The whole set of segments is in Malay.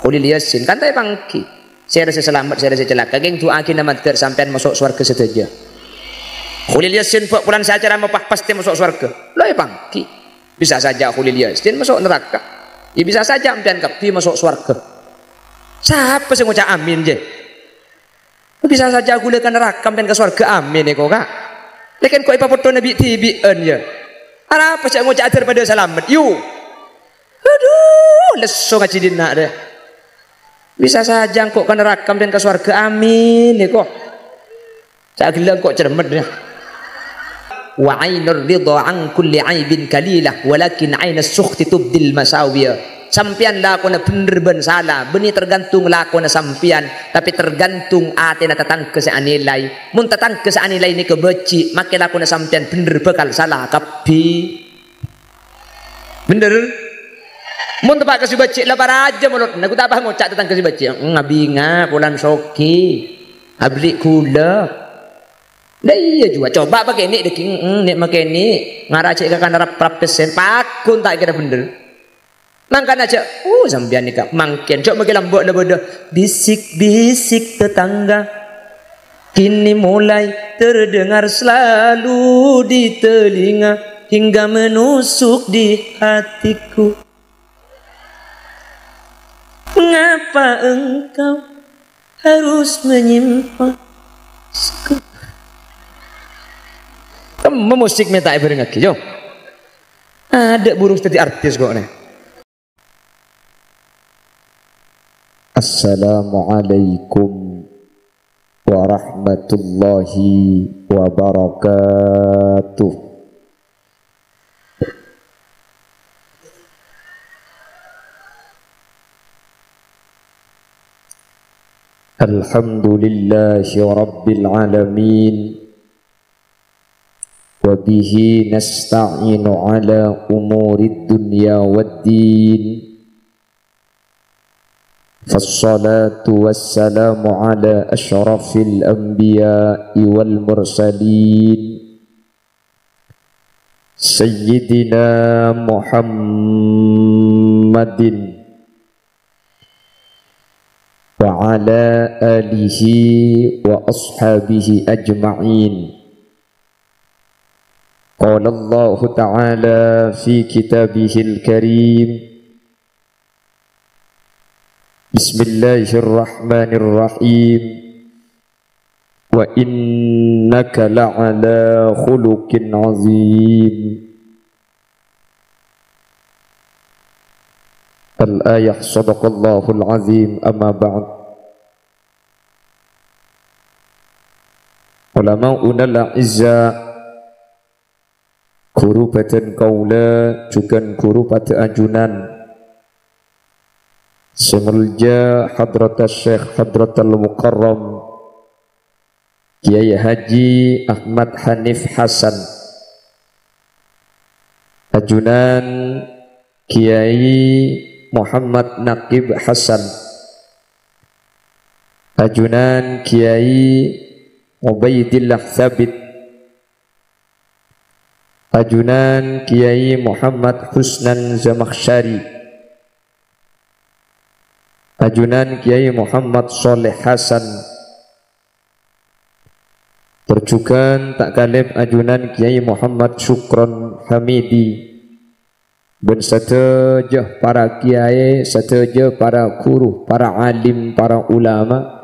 Khulil Yasin kan tay pangki. Saya rasa selamat, saya rasa celaka. Geng doa kita mater sampean masuk surga setuju. Khulil Yasin bulan saja lama pasti masuk surga. Lo ya pangki. Bisa saja Khulil Yasin masuk neraka. Ya bisa saja sampean kapi masuk surga. Siapa sih ngucap amin je? Bisa saja aku lekan neraka sampean ke surga amin ya kok kak. Lekan kok ipa foto Nabi tibian ya. Apa sih ngucap daripada selamat? Yu. Aduh, lesu ngaji dina deh. Bisa saja kok ke neraka dan ke surga amin ya kok. Saya bilang kok cermet ya. Wa ainur ridha an kulli aibin kalilah walakin ainas sukhti tubdil masawiya. Sampian lakona bener ben salah, beni tergantung lakona sampian, tapi tergantung atena tatangke seanilai. Mun tatangke seanilai ni kebeci, make lakona sampian bener bakal salah kapi. Bener? Mun tepak kasi beci lah para aja mulut. Aku tak apa ngocak tentang kasi beci. Ngabinga pulan soki. Abli kula. Dah iya juga. Coba pakai ni deking nek make ni ngaracik ka kana rapesen pakun tak kira bener. Mangkan aja. Sampean ni kak mangken. Coba make lambok dah bodoh. Bisik-bisik tetangga kini mulai terdengar selalu di telinga hingga menusuk di hatiku. Mengapa engkau harus menyimpan? Kamu musik minta ibaring lagi, jo. Ada burung seperti artis kok nih. Assalamualaikum warahmatullahi wabarakatuh. Alhamdulillahi rabbil alamin wa bihi nasta'inu ala umurid dunya waddin fassalatu wassalamu ala ashrafil anbiya'i wal mursalin sayyidina Muhammadin wa ala alihi wa ashabihi ajma'in. Qala Allah Ta'ala fi kitabihil karim. Bismillahirrahmanirrahim. Wa innaka la'ala khuluqin azim. Al-ayah sadaqallahul azim. Amma ba'd. Ulama'una la'izza guru badan kaula juga guru pada ajunan semulja hadratas syekh hadratal mukarram Kiai Haji Ahmad Hanif Hasan, ajunan Kiai Muhammad Naqib Hasan, ajunan Kiai Ubaidillah Thabit, ajunan Kiai Muhammad Husnan Zamakhsyari, ajunan Kiai Muhammad Soleh Hasan, terjugan tak kalib ajunan Kiai Muhammad Syukron Hamidi, dan setelah para kiai, setelah para guru, para alim, para ulama.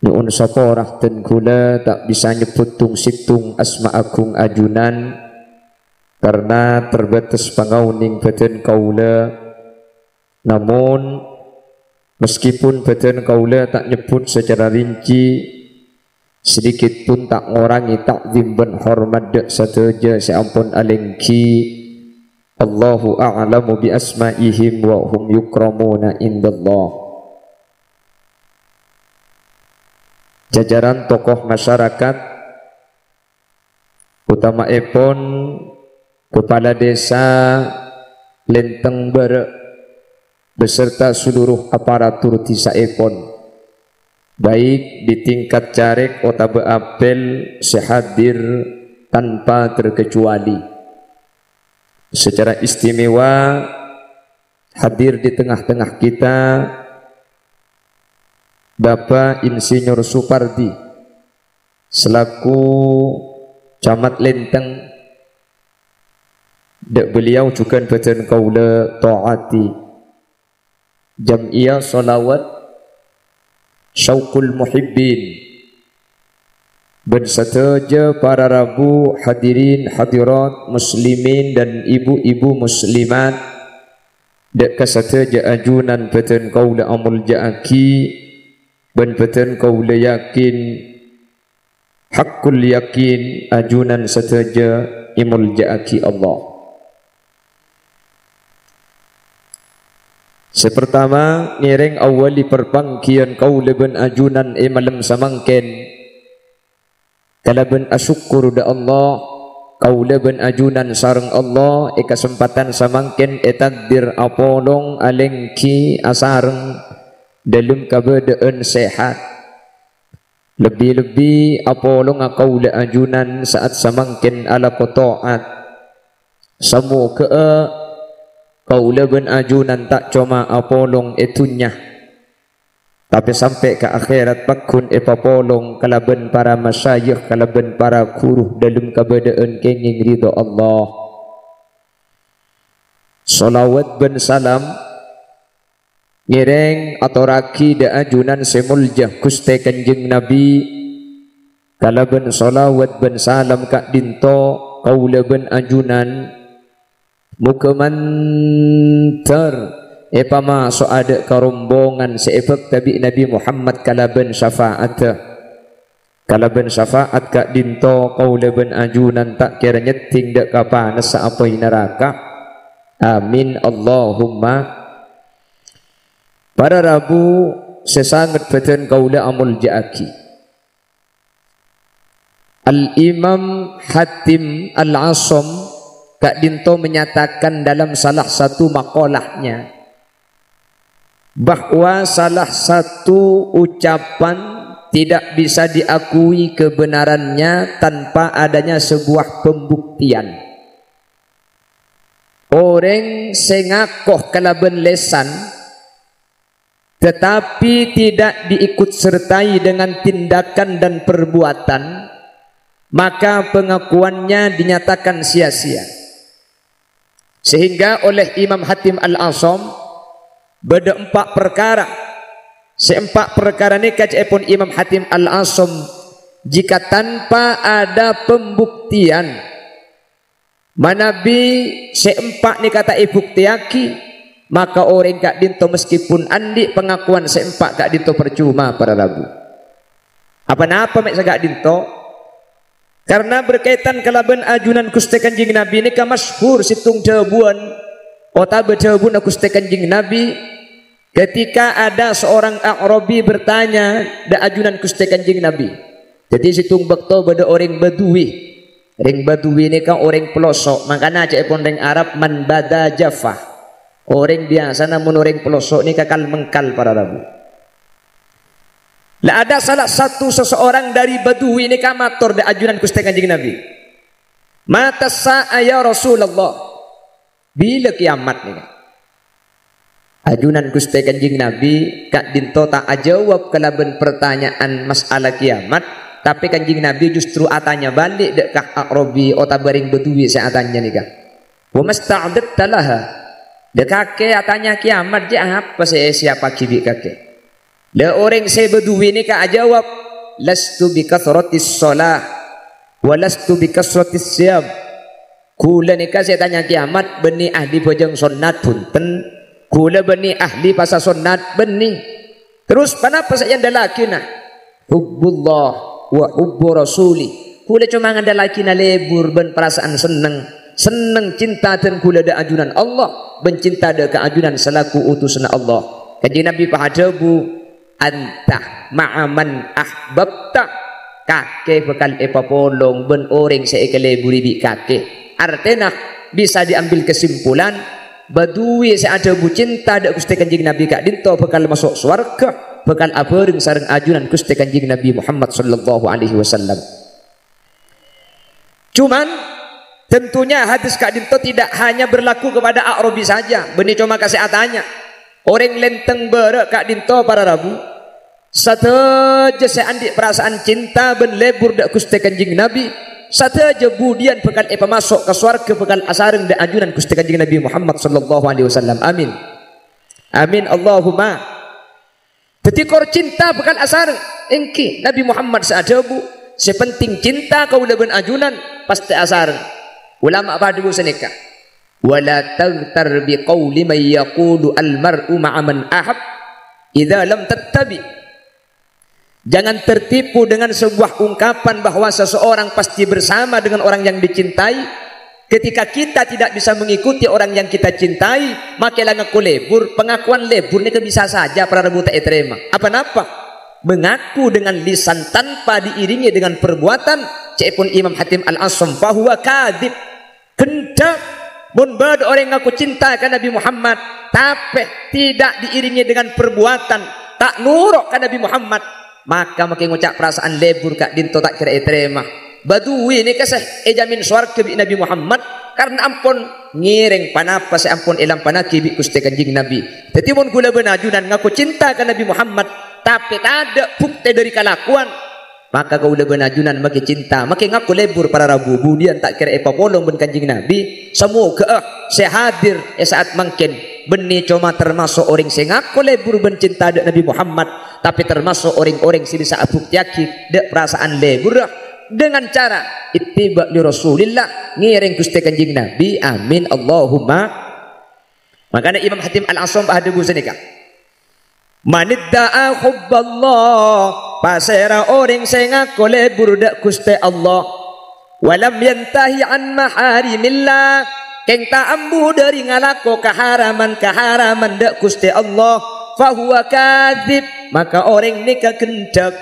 Nu'un saporah dan gula tak bisa nyebut tung situng asma agung ajunan karena terbatas pangauning badan kaula. Namun meskipun badan kaula tak nyebut secara rinci, sedikit pun tak ngorangi takzim dan hormat dak sateja seampun alengki. Allahu a'lamu bi asma'ihim wa hum yukramuna indallah. Jajaran tokoh masyarakat, utama epon kepala desa Lenteng Bare beserta seluruh aparatur desa epon, baik di tingkat carik otabe apel sehadir tanpa terkecuali. Secara istimewa hadir di tengah-tengah kita Bapak Insinyur Supardi selaku Camat Lenteng. Dek beliau juga beten kaula taati Jam'iyah Salawat Syauqul Muhibbin berserta para rabu hadirin hadirat muslimin dan ibu-ibu muslimat dek kasata ajunan beten kaula amul jaaki ben beten kaula yakin hakul yakin ajunan sataja imul jaaki Allah. Sepertama ngiring awali perbangkian kaula ben ajunan malam samangken kala ben asyukur da Allah kaula ben ajunan sareng Allah kesempatan samangken takdir apolong alengki asareng dalam keadaan sehat. Lebih-lebih apolong kaula ajunan saat samangken ala taat samu ke kaula ben ajunan tak cuma apolong itunya tapi sampai ke akhirat pakun papolong kalaben para masyayikh kalaben para guru dalam keadaan kenging ridha Allah. Salawat ben salam ngiring atau raki da ajunan semuljah Gusti Kanjeng Nabi kalaben salawat ben salam kak dinto kaula ben ajunan muka mantar pama so ada kerombongan seefek tabi Nabi Muhammad kalaben syafaat kak dinto kaula ben ajunan tak kira nyeting dak kapanas sa apa neraka. Amin Allahumma. Para rabu sesangat beten kaula amul jaaki Al-Imam Hatim Al-Asom Kak Dinto menyatakan dalam salah satu makolahnya bahwa salah satu ucapan tidak bisa diakui kebenarannya tanpa adanya sebuah pembuktian. Orang sengakoh kalaben lesan tetapi tidak diikut sertai dengan tindakan dan perbuatan, maka pengakuannya dinyatakan sia-sia. Sehingga oleh Imam Hatim Al-Asom beda 4 perkara. Seempat perkara ini kajepun Imam Hatim Al-Asom jika tanpa ada pembuktian manabi seempat ni kata ibuktiaki maka orang kak dinto meskipun andi pengakuan seempat kak dinto percuma para rabu. Apa-apa mek sagak dinto karena berkaitan kalaben ajunan Gusti Kanjeng Nabi ini ka masyhur situng jawabuan otabe jawabuan Gusti Kanjeng Nabi ketika ada seorang Arabi bertanya da ajunan Gusti Kanjeng Nabi. Jadi situng bekto beda orang Badui. Ring Badui ini ka orang pelosok makanya aja pun ring Arab man bada jafah. Orang biasa namun orang pelosok ini kakal mengkal para rabu. Lah ada salah satu seseorang dari Badui ini kamator di ajunan Gusti Kanjeng Nabi. Mata sa'a ya Rasulullah. Bila kiamat ni? Ajunan Gusti Kanjeng Nabi kak dinto tak ajawab kalaben pertanyaan masalah kiamat, tapi Kanjeng Nabi justru atanya balik dek kak Arabi otabaring Badui saya atanya ni kak. Wa masta'adatta laha. Dia kakek tanya kiamat dia apa saya siapa kibi kakek. Dia orang saya Badui ni kak jawab lastu bi kathratis shalah wa lastu bi kasratis siyam. Kula ni kak saya tanya kiamat beni ahli bojong sunat punten, kula beni ahli pasal sunat beni. Terus kenapa saya dalakina? Hubbullah wa hubbu rasuli. Kula cuma ngada lakina lebur ben perasaan seneng cinta dan kula da ajunan Allah, bencinta da keajunan selaku utusan Allah. Kanjeng Nabi pahajabu anta ma'aman ahbabta kakek bekal epapolong ben orang seekele buribi kakek. Artinya bisa diambil kesimpulan Badui seada cinta da Gusti Kanjeng Nabi kak dinto bekal masuk swarga, bekal abareng sareng ajunan Gusti Kanjeng Nabi Muhammad sallallahu alaihi wasallam. Cuman Tentunya hadis Kak Dinto tidak hanya berlaku kepada A'rabi saja. Benih cuma kasih atanya. Orang lenteng berak Kak Dinto para Rabu. Sateja seandik perasaan cinta ben lebur dak Gusti Kanjeng Nabi. Sateja budian pekan masuk ke swarga pekan asareng dak ajunan Gusti Kanjeng Nabi Muhammad sallallahu alaihi wasallam. Amin. Amin Allahumma. Ketika cinta pekan asareng engki Nabi Muhammad saadabu. Sepenting cinta kau leben ajunan pasti asareng. Ulama pada senika wala taghtar bi qawli man yaqulu al mar'u ma'a man ahab idza lam tattabi. Jangan tertipu dengan sebuah ungkapan bahwa seseorang pasti bersama dengan orang yang dicintai ketika kita tidak bisa mengikuti orang yang kita cintai. Makelah ngaku lebur. Pengakuan lebur ini bisa saja para Rabu tak terima apa-apa. Mengaku dengan lisan tanpa diiringi dengan perbuatan cepun Imam Hatim Al-Asam fahuwa kadhib. Kendak mun bad orang ngaku cinta kan Nabi Muhammad tapi tidak diiringi dengan perbuatan tak nurut kan Nabi Muhammad, maka makin ngucap perasaan lebur Kak Dinto tak kira terima. Badui ni kasih ejamin swarga bi Nabi Muhammad karena ampun ngiring panapa ampun elam panaki bi Gusti Kanjeng Nabi. Dadi mun kula benajunan ngaku cinta kan Nabi Muhammad tapi tak ada bukti dari kelakuan, maka kau udah benajunan makin cinta makin ngaku lebur para Rabu budian tak kira apa polong ben Kanjeng Nabi. Semoga saya hadir saat mungkin benih cuma termasuk orang saya ngaku lebur ben cinta dek Nabi Muhammad tapi termasuk orang-orang sini saat bukti aki dek perasaan lebur dengan cara ittiba li Rasulillah ngiring Gusti Kanjeng Nabi. Amin Allahumma. Makanya Imam Hatim Al-Asam ada senika manidda'a hubballah pasera orang saya ngaku lebur dak Gusti Allah walam yantahi an maharimillah keng ta ambu dari ngalako keharaman dak Gusti Allah fahuwa kadzib, maka orang ni kendak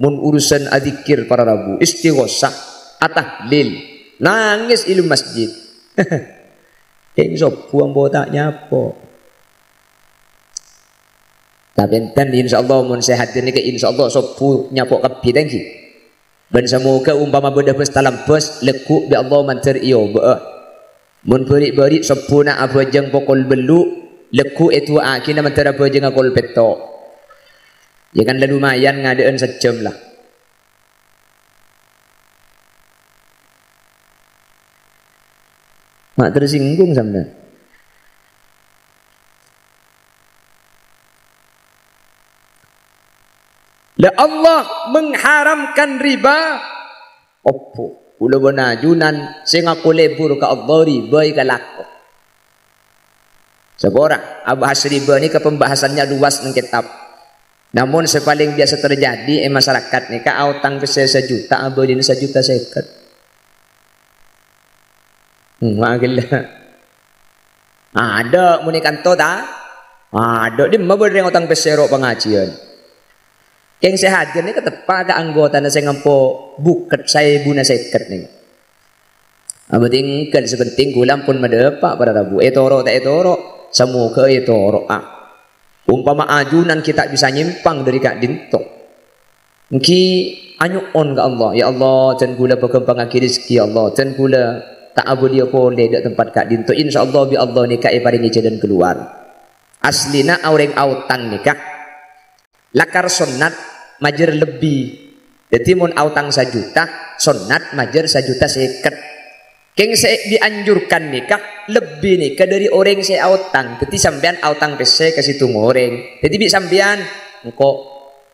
mun urusan adzikir para Rabu istighosah atahlil nangis ilu masjid keng sop buang botak nyapo. Tapi enten insyaallah mun sehat ini ke insyaallah sopu nyapok kabeh tangki. Ben semoga umpama beda bes dalam bus lekuk bi Allah manter iyo ba. Mun beri-beri sepuna apa jeng pokol belu lekuk itu akina manter apa jeng akol peto. Ya kan lumayan ngadeun sejam lah. Mak tersinggung sampean. La Allah mengharamkan riba. Opo kula benajunan sing aku lebur ka Allah riba ka laku. Seborang bahas riba ni ke pembahasannya luas nang kitab. Namun sepaling biasa terjadi masyarakat ni ka autang ke 1 juta abadin 1 juta seket. Magil. Ada muni kanto ta? Ada di mabere utang pesero pengajian. Yang saya hadir ni ketepa ke anggota na saya ngampo buket saya buna seket ni. Abating kan sepenting gulam pun madepak pada Rabu. Etoro tak etoro, semoga etoro umpama ajunan kita bisa nyimpang dari Kak Dinto. Mungkin anyuon ke Allah, ya Allah, dan gula berkembang akhir rezeki Allah, dan gula tak abu dia boleh dak tempat Kak Dinto. Insyaallah bi Allah nikah paringi jalan keluar. Aslina orang autang nikah lakar sunat majer lebih. Jadi mun autang 1 juta, sunat majer 1 juta seket. Keng saya dianjurkan nikah lebih nikah dari orang saya autang. Jadi sampean autang pese kasih tu ngoreng. Jadi bi sampean engkau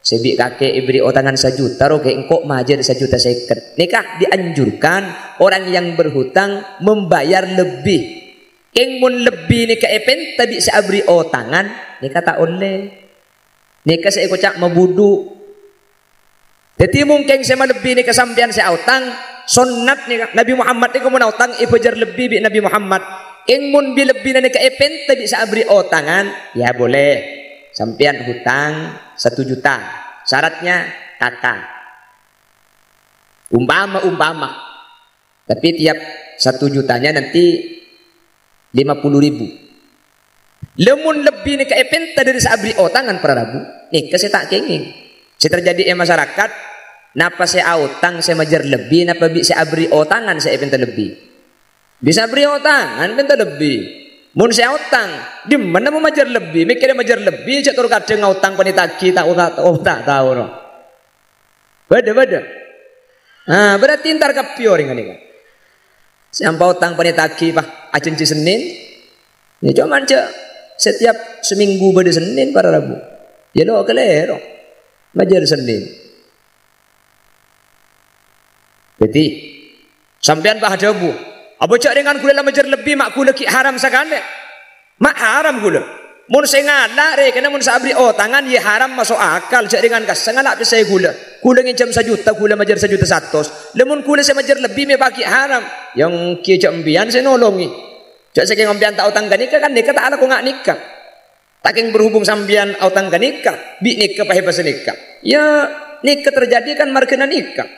sebi kakek ibri otangan 1 juta roke engkau majer 1 juta seket. Nikah dianjurkan orang yang berhutang membayar lebih. Keng mun lebih nikah epen tadi saya beri otangan nikah tak oleh. Nikah saya kocak mabudu. Jadi mungkin saya lebih nikah sampean saya autang sunat nikah Nabi Muhammad ni kumun autang ibajar lebih bi Nabi Muhammad. Ing mun bi lebih nikah epen tadi saya beri otangan ya boleh. Sampean hutang 1 juta. Syaratnya kakak. Umpama. Tapi tiap 1 jutanya nanti 50.000. Lemun lebih ni keepenta dari sabri otangan para Rabu. Nih kasih tak kenging. Si terjadi masyarakat Napa saya utang saya majar lebih, napa saya abri otangan saya pinta lebih. Bisa beri otangan pinta lebih. Mun saya utang, di mana mau majar lebih? Mikirnya majar lebih, cak tur kadang ngutang pani tagi tak tahu no. Beda. Nah, berarti ntar kapio ringan ini. Sampai utang pani tagi pak, acen ci Senin. Ya cuman cak setiap seminggu pada Senin pada Rabu. Ya lo kelero, majar Senin. Jadi sampean pak ada bu. Apa cak dengan gula lah majar lebih mak gula ki haram sakane. Mak haram gula. Mun saya ngalah re kena mun sabri tangan ya haram masuk akal cak dengan kas ngalah saya gula. Gula ngecam 1 juta gula majar 1.100.000. Lemun gula saya majar lebih me bagi haram. Yang ki cak mbian saya nolongi. Cak saya ngambian tak utang nikah kan nikah tak ada ko ngak nikah. Taking berhubung sambian utang nikah, bi nikah pahe pas nikah. Ya nikah terjadi kan markena nikah.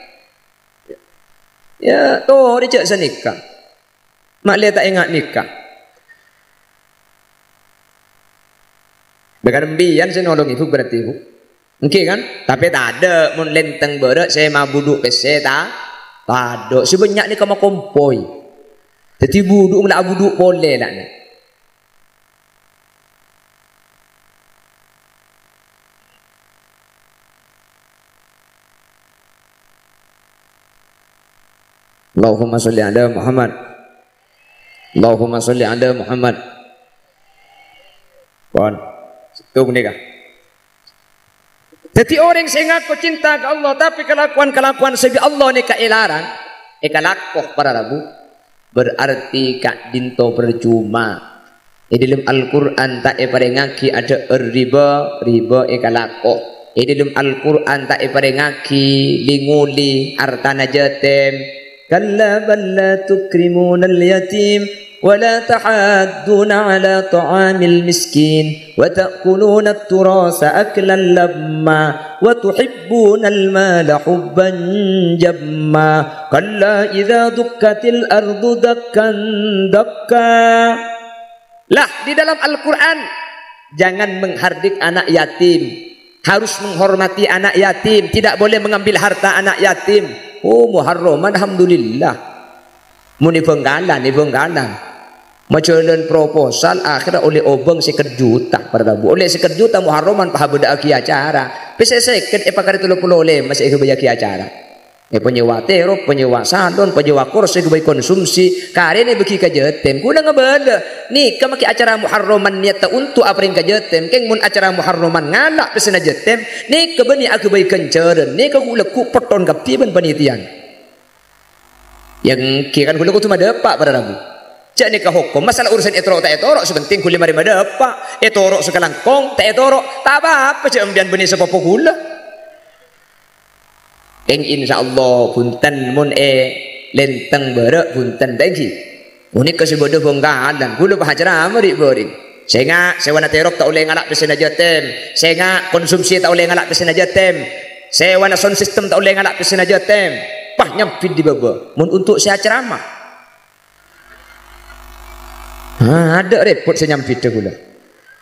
Ya toh dia cak senikah. Mak lihat tak ingat nikah. Bahkan bian saya nolong ibu berarti ibu. Mungkin kan? Tapi tak ada. Mun lenteng berat saya mau buduk pese tak ada. Sebanyak ni kamu kompoi. Jadi buduk nak buduk boleh nak ni. Allahumma sholli ala Muhammad. Allahumma sholli ala Muhammad. Pon, tunggu nikah. Jadi orang yang ngaku cinta ke Allah tapi kelakuan sebi Allah ni keilaran, kelakuh para rabu berarti kak dinto percuma. Di dalam Al-Quran tak ngaki ada riba kelakuh. Di dalam Al-Quran tak ngaki linguli artana jatem. Kalla bal la tukrimuna al-yatim wa la tahadduna ala ta'amil miskin wa ta'kuluna at-turasa aklan lamma wa tuhibbuna al-mala hubban jamma kalla idza dukkatil ardu dakkan dakka. Lah di dalam Al-Quran jangan menghardik anak yatim, harus menghormati anak yatim, tidak boleh mengambil harta anak yatim. Oh muharram alhamdulillah. Muni penggalan. Macam proposal akhirnya oleh obeng 1 juta pada tabu. Oleh 1 juta muharraman paha beda ki acara. Pese seket pakar 30 oleh masih ke ki acara. Penyewa terop, penyewa salon, penyewa kursi kebaik konsumsi. Karena beki ka jetem. Kuna ngebeda. Nih kamaki acara muharraman niat untuk apa yang ka jetem. Keng mun acara muharraman ngalak pesena jetem. Nih kebeni aku baik kenceren. Nih kagula ku peton kapiban panitian. Yang kira kan gula ku cuma depak pada rabu. Cak ni hukum masalah urusan etorok tak etorok sebenting kulit mari depak. Etorok sekalangkong tak etorok tak apa-apa cak ambian beni sepopo gula. Keng insyaallah punten mun lenteng berak punten tadi. Unik kasih bodoh bonggalan. Gula pahacara amari boring. Sehingga sewana terok tak boleh ngalak pesena jatem. Sehingga konsumsi tak boleh ngalak pesena jatem. Sewana sound system tak boleh ngalak pesena jatem. Pah nyampit di baba. Mun untuk saya ceramah. Ada repot saya nyampit tu gula.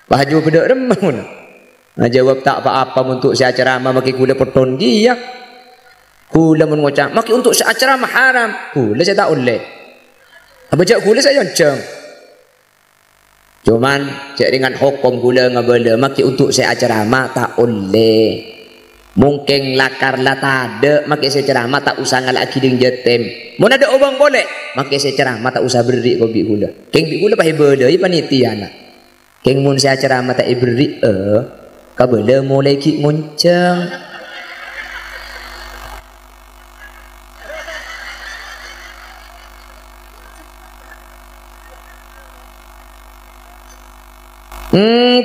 Pah jawab bedak remah mun. Jawab tak apa-apa untuk saya ceramah maki gula poton dia. Kula mengucap, maki untuk acara haram. Kula saya tak boleh. Apa cak kula saya yonceng. Cuman cak dengan hukum kula ngabala, maki untuk saya acara tak boleh. Mungkin lakar lah tak ada, maki saya ceramah tak usah ngalaki dengan jetem. Mun ada obang boleh, maki saya ceramah tak usah beri kopi kula. Keng bi kula pahe bela, panitia nak. Keng mun saya ceramah tak beri, kabala mulai ki ngonceng.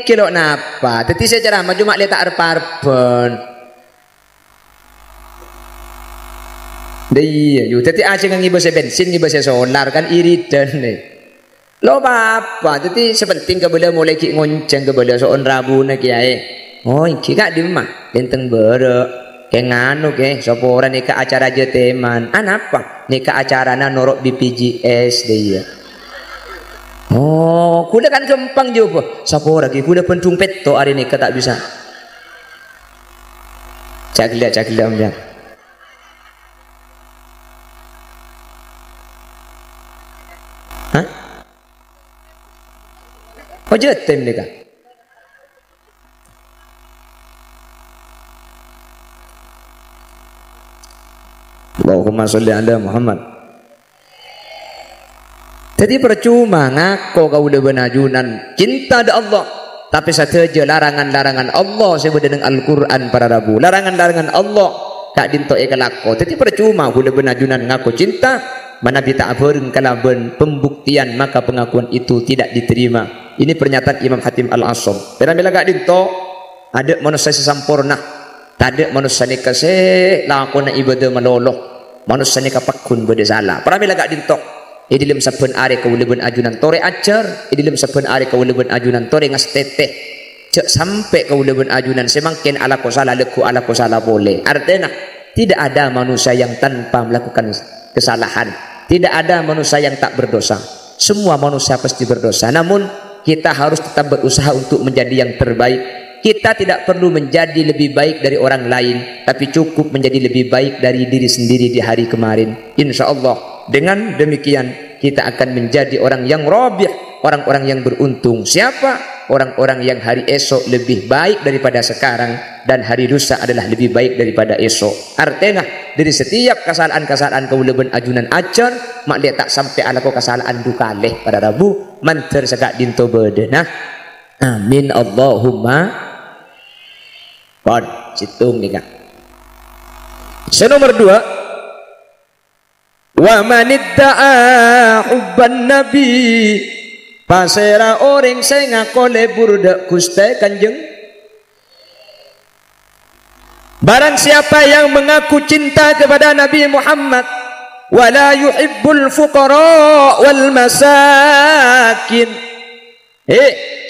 Kilo napa? Tadi saya ceramah cuma lihat tak arpan. Iya, yo. Tadi aja ngiba saya bensin, ngiba saya solar kan iridan nih. Lo apa? Tadi sepenting kebela mulai ki ngonceng kebela soon rabu nak kiai. Oh, iki kak di rumah, lenteng berek. Kayak nganu ke, soporan nikah acara jeteman. Apa? Nikah acarana norok BPJS dia. Oh, kuda kan gampang juga. Siapa lagi? Kuda pentung peto hari ini tak bisa. Cakila ambil. Kau jetem ni kan? Allahumma sholli ala Muhammad. Jadi percuma ngaku kau udah benajunan cinta ada Allah, tapi saja larangan-larangan Allah sebut dengan Al-Quran para rabu. Larangan-larangan Allah tak dinto ekalako. Jadi percuma udah benajunan ngaku cinta, mana kita abarin kalaban pembuktian maka pengakuan itu tidak diterima. Ini pernyataan Imam Hatim Al-Asam. Bila gak dinto ada manusia sempurna, tak ada manusia ni kasih lakona ibadah meloloh, manusia ni kapakun bersalah. Para bila gak dinto idilim saben are kawuleban ajunan tore ajar, idilim saben are kawuleban ajunan tore ngas teteh cek sampai kawuleban ajunan semangkin ala ko salah leku ala ko salah boleh. Artinya tidak ada manusia yang tanpa melakukan kesalahan, tidak ada manusia yang tak berdosa, semua manusia pasti berdosa. Namun kita harus tetap berusaha untuk menjadi yang terbaik. Kita tidak perlu menjadi lebih baik dari orang lain, tapi cukup menjadi lebih baik dari diri sendiri di hari kemarin. Insya Allah dengan demikian kita akan menjadi orang yang rabih, orang-orang yang beruntung. Siapa? Orang-orang yang hari esok lebih baik daripada sekarang, dan hari lusa adalah lebih baik daripada esok. Artinya dari setiap kesalahan-kesalahan kawuleban ajunan ajar mak dia tak sampai ala ko kesalahan dukaleh pada rabu manter segak dinto bedenah. Amin Allahumma. Bon, citung nih kak. Nomor 2, wa manidda'a hubban nabi, pasera orang sing ngakole burda Gusti Kanjeng. Barang siapa yang mengaku cinta kepada Nabi Muhammad, wala yuhibbul fuqara wal masakin.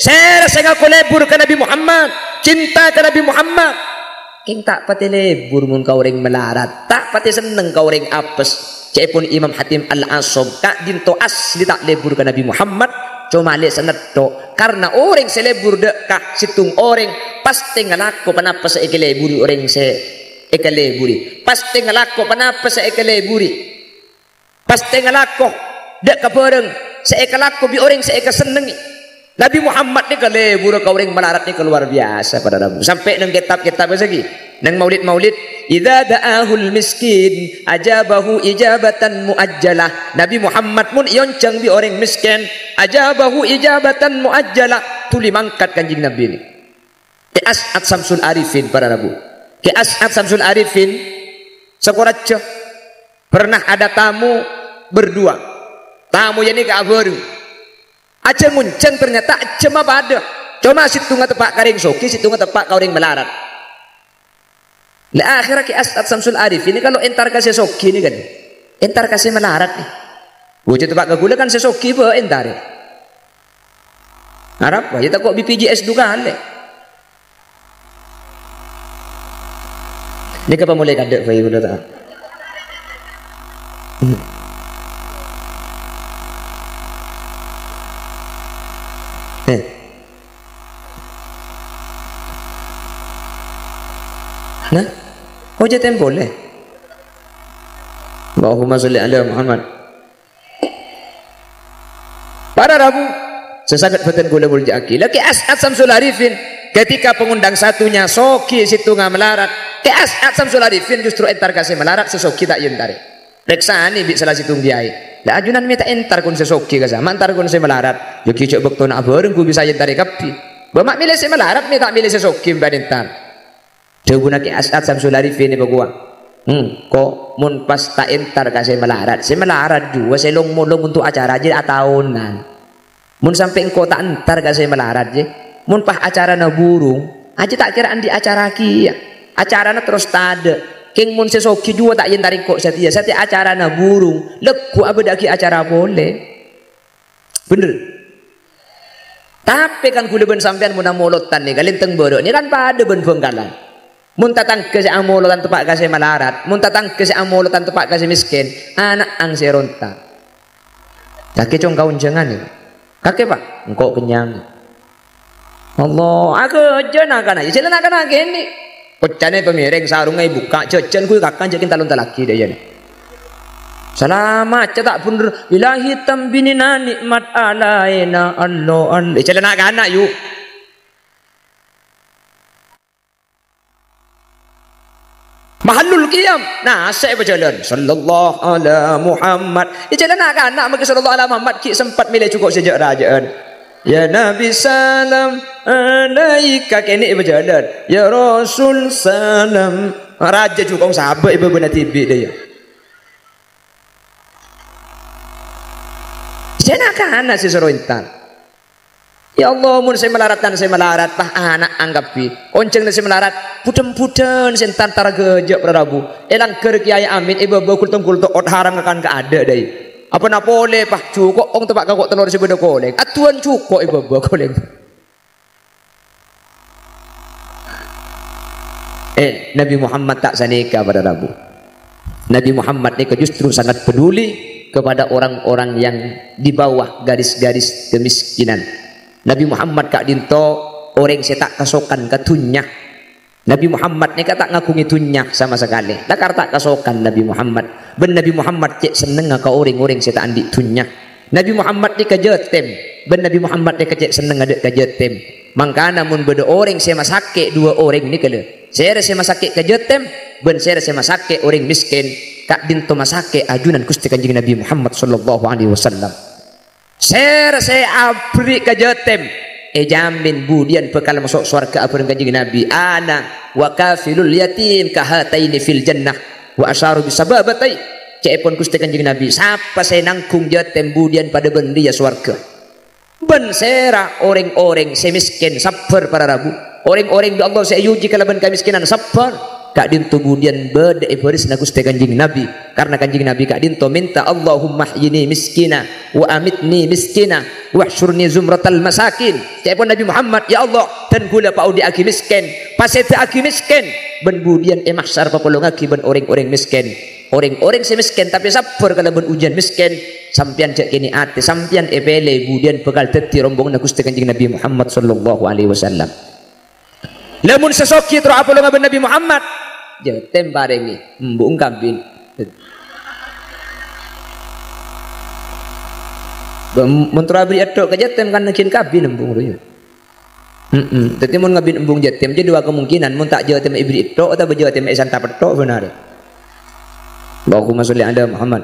Saya ngaku lebur ke Nabi Muhammad, cinta ke Nabi Muhammad, king tak pati lebur mun kau ring melarat, tak pati seneng kau ring apes. Cepun Imam Hatim Al-Asam kak dinto asli tak lebur ke Nabi Muhammad, cuma le seneto karena orang selebur dekah situng orang pasti ngalako panapa sa ikeleburi orang se ikeleburi, pasti ngalako panapa sa ikeleburi, pasti ngalako dek kabareng sa ikelako bi orang sa ikasenengi. Nabi Muhammad ni kalebur ka orang melarat ni keluar biasa pada rabu. Sampai nang kitab-kitab lagi nang maulid-maulid, idza da'ahul miskin ajabahu ijabatan muajjalah. Nabi Muhammad mun yoncang bi orang miskin, ajabahu ijabatan muajjalah, tuli mangkat kanjing Nabi ni. Ke As'ad Samsul Arifin para rabu. Ke As'ad Samsul Arifin sekoraco pernah ada tamu berdua. Tamu yani ka abaru. Aja munceng ternyata aja mah pada. Cuma situ tepak karing soki, situ tepak kauring melarat. Lah akhirnya ki As'ad Samsul Arif ini kalau entar kasih soki ini kan, entar kasih melarat nih. Bocah tepak kagula kan sesoki be entar. Harap wah kita kok BPJS juga ale. Ini kapan mulai kadek bayi udah tak? Nah, kau jadi boleh. Allahumma sholli ala Muhammad. Para rabu sesagat batin gula burjaki. Laki As'ad Samsul Arifin ketika pengundang satunya soki situ nggak melarat. Ke As'ad Samsul Arifin justru entar kasih melarat sesoki tak yentari. Reksani bi salah situng diai. Lah ajunan minta entar kun sesoki kasa, mantar kun se melarat. Yo kicok bekto nak bareng ku bisa yentari kapi. Bamak milih se melarat minta milih sesoki mbak entar. Jawabuna ki As'ad Samsul Arifin ni bagua. Kok mun pas tak entar kasih melarat. Saya melarat juga saya long-long untuk acara aja tahunan. Mun sampai engkau tak entar kasih melarat je. Mun pas acara na burung aja tak kiraan di acara kia. Acara na terus tada. King mun sesoki juga tak yentari kok setia. Setia acara na burung. Leku abadaki acara boleh. Bener. Tapi kan kuliban sampean mun molotan ni kalinteng borok ni kan pada ben bengkalan. Mun tatang ke si amolotan tepak kasih melarat, mun tatang ke si amolotan tepak kasih miskin, anak ang seronta. Kaki cong kau jangan ni. Kaki pak, engkau kenyang. Allah, aku jangan nak sila nak nak ini. Pecahnya pemireng sarung ay buka, jajan ku kakak jakin talon talaki dia ni. Selamat cetak bener ilahi tambinina nikmat alaina Allah. Jalan anak yuk. Mahallul qiyam. Nah, saya berjalan sallallahu ala Muhammad. Jalan anak maka sallallahu ala Muhammad ki sempat milih cukup sejak rajaan. Ya Nabi salam alaika kene berjalan. Ya Rasul salam. Raja juga sahabat ibu benar tibi dia. Jangan anak si serontan. Ya Allah, mun saya melarat pah anak anggapi. Onceng saya melarat, pudem sentan tara gejek Prabu. Elang ker kiai amin ibu kultung ot haram akan ke ada dai. Apa nak boleh pah cukup ong tepak kok telur si beda koleng. Atuan cukup ibu koleng. Nabi Muhammad tak sanika pada Rabu. Nabi Muhammad ni justru sangat peduli kepada orang-orang yang di bawah garis-garis kemiskinan. Nabi Muhammad kak dinto orang saya tak kasokan katunya. Nabi Muhammad ni kata ngakungi tunya sama sekali. Dakar tak kasokan Nabi Muhammad. Ben Nabi Muhammad cek seneng ke orang-orang saya tak andi tunya. Nabi Muhammad ni kajetem. Ben Nabi Muhammad ni kecek seneng ada kajetem. Maka namun beda orang saya masake dua orang ni kele. Saya rasa masake kajetem. Ben saya rasa masake orang miskin. Kak dinto masake ajunan Gusti Kanjeng Nabi Muhammad sallallahu alaihi wasallam. Saya abri kajetem jamin budian bekal masuk surga apa dengan Kanjeng Nabi. Ana wa kafilul yatim kahataini fil jannah wa asharu bisababatai. Cepon Gusti Kanjeng Nabi siapa saya nangkung jetem budian pada bendia surga. Ben sera orang-orang semiskin sabar para Rabu. Orang-orang Allah saya uji kalaban kemiskinan sabar. Kak dinto budian beda ibaris na Gusti Kanjeng Nabi karena Kanjeng Nabi kak dinto minta Allahumma hyini miskina wa amitni miskina wa hsyurni zumratal masakin. Cepon Nabi Muhammad ya Allah dan gula pau di aki miskin pasete aki miskin ben budian mahsyar papolong aki ben orang-orang miskin orang-orang semiskin tapi sabar kalau ben ujian miskin sampian cek kini ate sampian epele budian bekal dadi rombong na Gusti Kanjeng Nabi Muhammad sallallahu alaihi wasallam. Lamun sesoki tro apolong Nabi Muhammad jetem barengi embung kambing mentura beri atok ke jetem kan nakin kabin embung tu tapi mun ngabin embung jetem jadi dua kemungkinan mun tak jetem ibri atok atau jetem santa petok benar. Allahumma sholli ala Muhammad.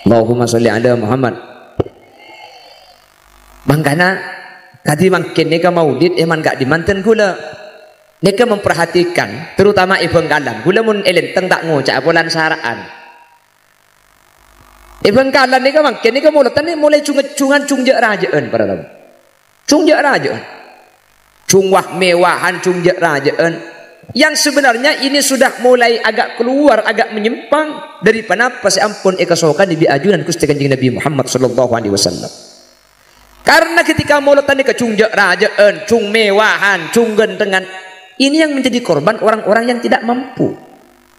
Allahumma sholli ala Muhammad. Mangkana kadi mangkin ni ka maulid eman gak dimanten gula. Mereka memperhatikan terutama ibang kalan gula mun elenteng tak ngocak bulan saraan ibang kalan ni mangkin ni mulatan ni mulai cungan cungjak rajaan para tamu cungjak rajaan cungwah mewahan cungjak rajaan yang sebenarnya ini sudah mulai agak keluar agak menyimpang daripada pas ampun ekasokan di ajunan Gusti Kanjeng Nabi Muhammad sallallahu alaihi wasallam. Karena ketika mulatan ni cungjak rajaan cung mewahan cung gentengan ini yang menjadi korban orang-orang yang tidak mampu.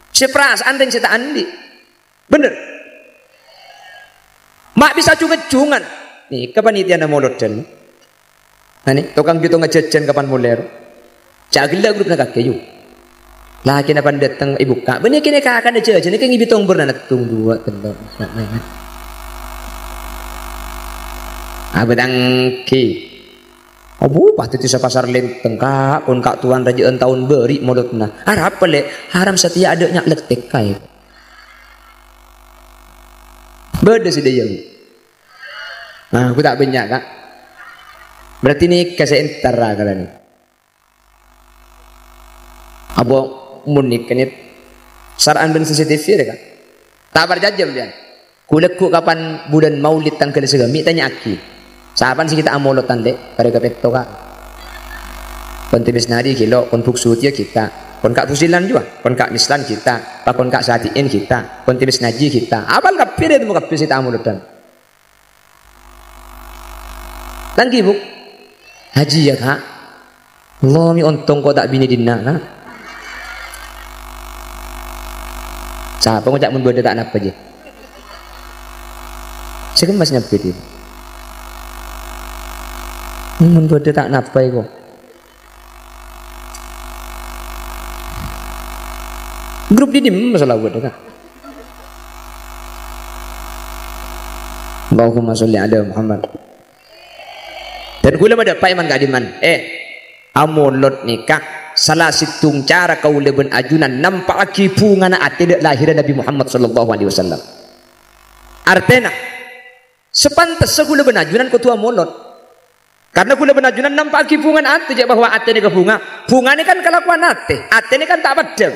Seperasaan dan saya andi. Bener. Mak bisa cungan-cungan. Nih, kapan itu yang molot dan? Nah nih, tukang gitu ngejajan kapan muler. Cagila grup nak kakek yuk. Lah kena pan datang ibu kak. Bener kena kakak ada jajan. Ini kan ibu tong bernatung dua telur. Abang ki. Abu pasti tu pasar lenteng kak pun kak tuan rajaan tahun beri mulutna harap pelek haram setia adanya letek kai beda sih dia. Nah aku tak banyak kak berarti ni kasih entara kalian ni abo munik kan saran ben CCTV deh kak tak berjajam dia kulekku kapan bulan maulid tanggal segami tanya aki sahapan sih kita amolotan dek pada kapekto kak kontibis nadi kilo kon buksutia kita kon kak fusilan juga kon kak mislan kita pak kon kak satiin kita kontibis naji kita apal kapir itu mau kapir kita amolotan lagi buk haji ya kak Allah mi ontong kau tak bini dinna kak siapa ngajak membuat tak napa je saya kan masih nyampe dia membuat tak napa kok grup di masalah buat kan Allahumma sholli ala Muhammad. Dan kula pada Pak Iman Kadiman amolot nikah salah situng cara kau leben ajunan nampak aki pungana ate lahiran Nabi Muhammad sallallahu alaihi wasallam. Artena sepantas kula ben ajunan ko tua molot. Karena kula ben ajunan nampak aki pungan ate je bahwa ate ni ke bunga. Bunga ni kan kelakuan ate ni kan tak badeng.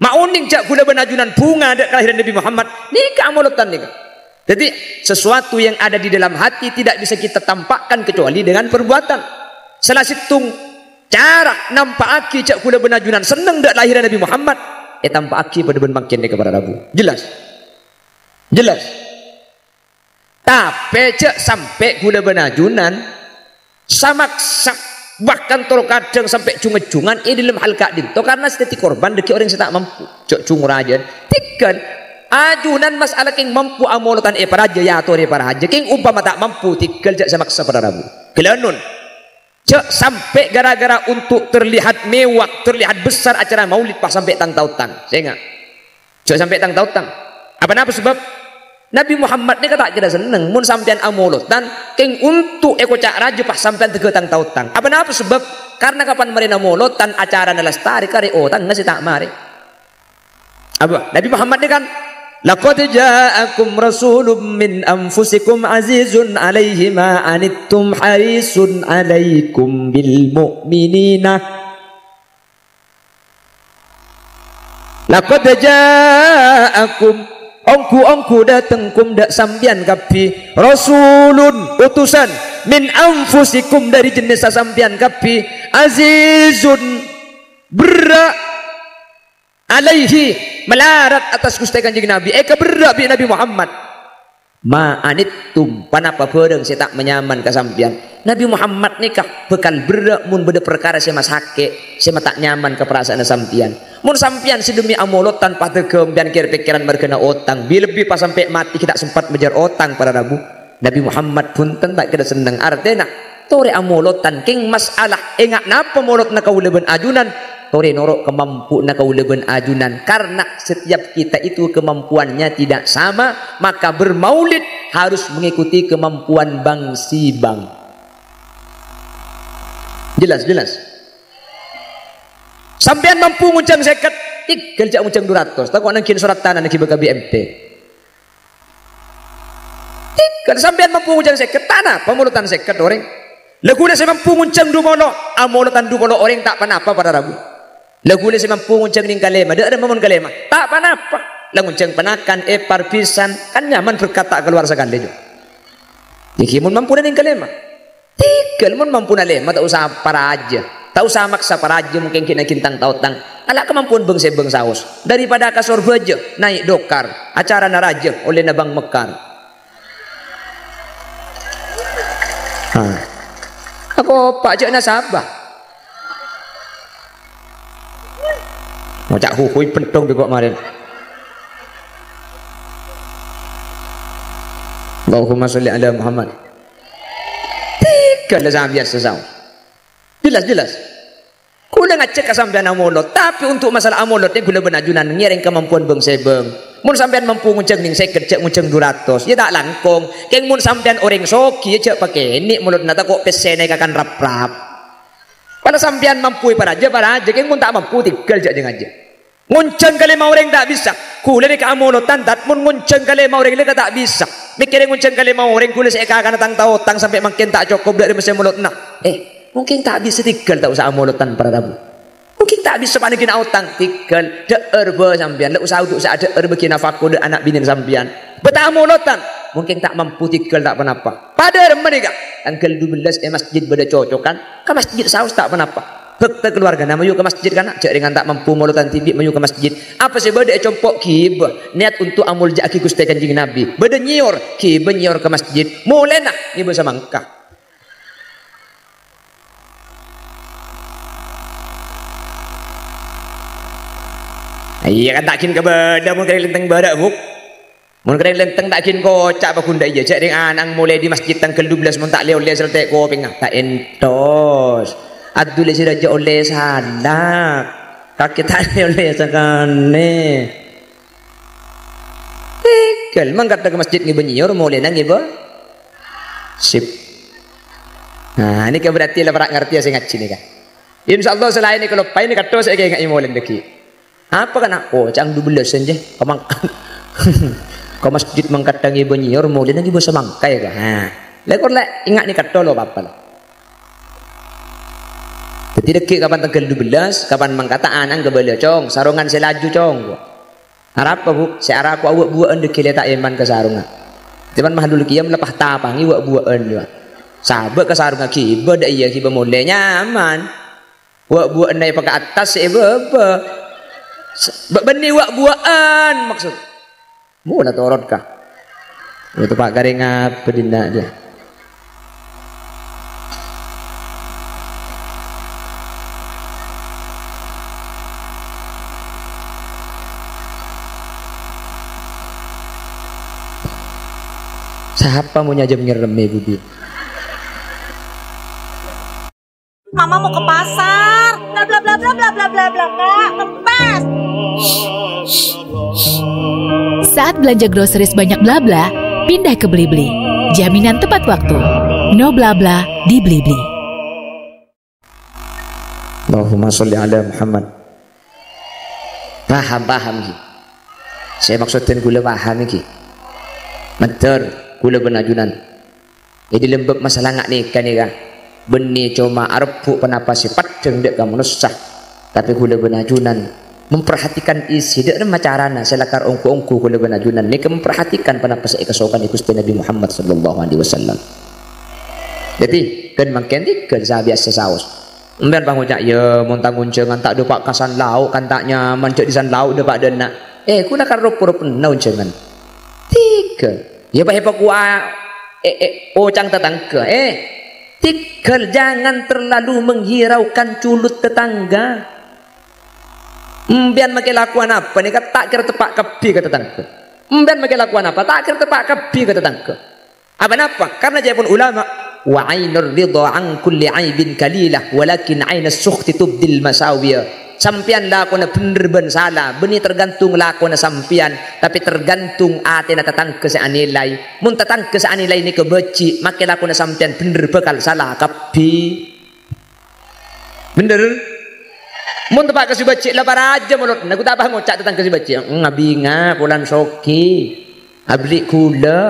Mauning jak kula ben ajunan bunga dak kelahiran Nabi Muhammad nikah amolotan nikah. Jadi sesuatu yang ada di dalam hati tidak bisa kita tampakkan kecuali dengan perbuatan. Salah situng cara nampak aki cak kula benajunan seneng dak lahiran Nabi Muhammad tampak aki pada ben bangkin kepada Rabu. Jelas. Jelas. Tapi cak sampai kula benajunan samaksa bahkan terkadang sampai cunget-cungan dalam hal kadin to karena setiap korban deki orang yang tak mampu cak cungur aja tikan ajunan masalah king mampu amolotan para haja ya atau para haja king umpama tak mampu tinggal jak samaksa pada Rabu kelanun cak sampai gara-gara untuk terlihat mewah terlihat besar acara maulid pas sampai tang tautang saya ingat cak sampai tang tautang apa sebab Nabi Muhammad ni kata tidak seneng mun sampean amolotan king untuk cak raja pas sampean tege tang tautang apa sebab karena kapan mereka amolotan acara nalastari kare otang nasi tak mari apa Nabi Muhammad ni kan laqad ja'akum rasulun min anfusikum azizun 'alaihi ma anittum harisun 'alaikum bil mu'minina laqad ja'akum ongku dateng kum dak sampian kapi rasulun utusan min anfusikum dari jenis sampian kapi azizun berat alaihi melarat atas Gusti Kanjeng Nabi keberat bi Nabi Muhammad ma anittum panapa bareng saya tak menyaman kasampian Nabi Muhammad nikah bekal berat mun beda perkara saya mas hake saya tak nyaman ke perasaan sampian mun sampian sedemi amolot tanpa tegem dan kira pikiran merkena otang lebih pas sampai mati kita sempat menjar otang pada Rabu Nabi Muhammad pun tak kira senang artinya tore amolotan king masalah enggak napa molot na kauleben ajunan tore norok kemampu na kauleben ajunan karena setiap kita itu kemampuannya tidak sama maka bermaulid harus mengikuti kemampuan bang si bang jelas sampean mampu nguncang seket tinggal jak nguncang 200 tak kok nangkin surat tanah nang kibaga BMT tinggal sampean mampu nguncang seket tanah pemulutan seket orang laguna saya mampu nguncang 20 amulutan 20 orang tak panapa pada Rabu laguna saya mampu nguncang ning kalema ada mamon kalema tak panapa lah nguncang penakan parpisan kan nyaman berkata keluar sekali jo iki mun mampu ning kalema tinggal mun mampu na lema tak usah para aja tak usah maksa para aja mungkin kena kintang tautang ala kemampuan beng saus daripada kasor bejo naik dokar acara naraja oleh nabang mekar aku pak cek nasabah mau cak huhui pentong di kok kemarin Allahumma sholli ala Muhammad tiga lah biasa saus jelas kula ngecek sampean amolot tapi untuk masalah amolot ni kula benajunan ngiring kemampuan beng sebeng mun sampean mampu ngunceng ning 50 cek ngunceng 200 ya tak langkong keng mun sampean orang soki cek pakai ini mulut nata kok pesene kakan rap-rap pada sampean mampu para aja keng mun tak mampu tinggal cek jeung aja ngunceng kali mau orang tak bisa kula ni ka amolotan tat mun ngunceng kali mau orang le tak bisa mikirin ngunceng kali mau orang kula saya kakan tang tautang sampai makin tak cukup dari mesin mulut nak mungkin tak bisa tinggal tak usah amolotan pada Rabu mungkin tak bisa panikin autang tinggal deer be sampean tak usah usah deer bagi nafkah de anak binin sampean betah amolotan mungkin tak mampu tinggal tak penapa pada mereka tanggal 12 masjid beda cocokan ke masjid saus tak penapa bekta keluarga nama yuk ke masjid kan cek dengan tak mampu amolotan tibi mayu ke masjid apa sih beda compok kib niat untuk amul jaki Gusti Kanjeng Nabi beda nyior kib nyior ke masjid mulai nak ni bersama engkau iya kan takin ke beda mun kering lenteng beda buk mun kering lenteng takin kocak bakunda iya cek dengan anang mulai di masjid tanggal 12 mun tak oleh seltek kopeng tak entos adule si raja oleh sadak kaki tak oleh sakane tinggal mangkat ke masjid ngiba nyiur mulai nang ngiba sip. Nah ini kan berarti lah para ngerti saya ngaji nih kan. Insyaallah selain ini kalau pai ini kata saya kayak ngimolin deki. Apa kan? Oh cang 12 aja kemangkan. Kau masjid mangkat nang ngiba nyiur mulai nang ngiba semangkai kan. Nah, lekor lek ingat nih kata lo apa lah. Jadi deki kapan tanggal 12 kapan mangkata anang kebeli cong sarungan selaju cong. Harap apa bu? Saya aku awak buaan deki letak iman ke sarungan. Cuman mah dulu kiam lepas tapangi awak buaan juga. Sahabat ke sarungan kiba dah iya kiba mulai nyaman. Awak buaan naik pakai atas apa? Benih awak buaan maksud. Mula torot kah? Itu pak garing apa dinda dia? Siapa mau nyajam ngereme bibi? Mama mau ke pasar. Bla bla bla bla bla bla bla bla bla. Kempes. Saat belanja groceries banyak bla bla, pindah ke Blibli. Jaminan tepat waktu. No bla bla di Blibli. Allahumma sholli ala Muhammad. Paham ki. Saya maksudkan gula paham ki. Betul. Gula benajunan. Jadi lembab masalah ngak nikah nih kan. Benih cuma arpuk penapa sifat dek kamu nusah. Tapi gula benajunan memperhatikan isi dek macarana selakar ongku gula benajunan. Nika memperhatikan penapa saya kesokan Gusti Nabi Muhammad sallallahu alaihi wasallam. Jadi kan makin tiga sa biasa saus. Emben bang ucap ya montang uncengan tak dapat kasan lauk kan tak nyaman cek di san lauk dapat dena. Kuna kan rup-rup uncengan. Tiga. Ya pak kuah ocang tetangga tinggal jangan terlalu menghiraukan culut tetangga. Mbian makai lakuan apa nih tak kira tepak kebi ke tetangga. Mbian makai lakuan apa tak kira tepak kebi ke tetangga. Apa karena jaya pun ulama wa ainur ridha an kulli aibin kalilah walakin ainas sukhti tubdil masawiyah. Sampian lakona bener ben salah benih tergantung lakona sampian tapi tergantung atena tetangga seanilai mun tetangga seanilai ini kebeci make lakona sampian bener bakal salah kapi bener mun tepak kasih beci lah para aja mulut aku tak paham ngocak tetangga kasih beci ngabinga pulan soki abli kula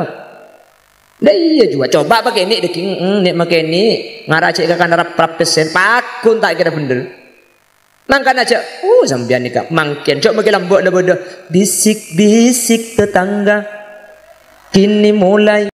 dah iya juga coba pakai ini deking nek make ini ngaracek ke kan rap pesen pakun tak kira bener. Mangkan aja, sampean nikah mangken, coba makin lambok dah bodoh. Bisik-bisik tetangga, kini mulai